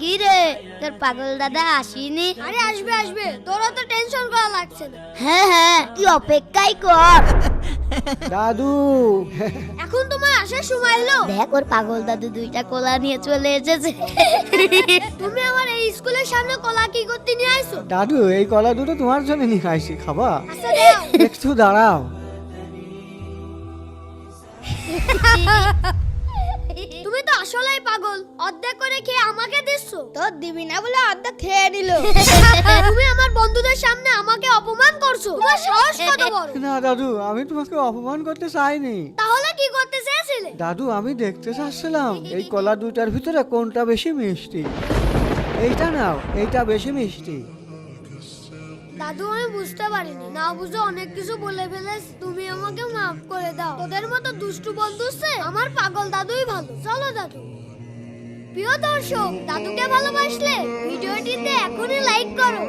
কি রে, তোর পাগল দাদা আসেনি? আরে আসবে আসবে, তোরা তো টেনশন করা লাগছে না। হ্যাঁ হ্যাঁ, তুই অপেক্ষাই কর। দাদু এখন তোমার আসার সময় হলো। দেখ, ওর পাগল দাদু দুইটা কোলা নিয়ে চলে এসেছে। তুমি আমার এই স্কুলের সামনে কলা কি করতে নিয়ে আইছো? দাদু এই কলা দুটো তোমার জন্য নিয়ে আসি, খাবা? আচ্ছা দাও। একটু দাঁড়াও। তুমি তো আসলেই পাগল, অর্ধেক করে খেয়ে আমাকে দিচ্ছ। তোর দিবি না বলে অর্ধেক খেয়ে নিল। তুমি আমার বন্ধুদের সামনে আমাকে অপমান করছো, তোমার সাহস কত বড়? না দাদু, আমি তোমাকে অপমান করতে চাইনি। তাহলে কি করতে চেয়েছিলে? দাদু আমি দেখতে চাচ্ছিলাম এই কলা দুটার ভিতরে কোনটা বেশি মিষ্টি। এইটা নাও, এইটা বেশি মিষ্টি। দাদু আমি বুঝতে পারিনি, না বুঝে অনেক কিছু বলে ফেলেছি, তুমি আমাকে মাফ করে দাও। তোদের মতো দুষ্টু বন্ধুর চেয়ে আমার পাগল দাদুই ভালো। চলো দাদু। প্রিয় দর্শক, দাদুকে ভালোবাসলে ভিডিওটিতে এখনই লাইক করো।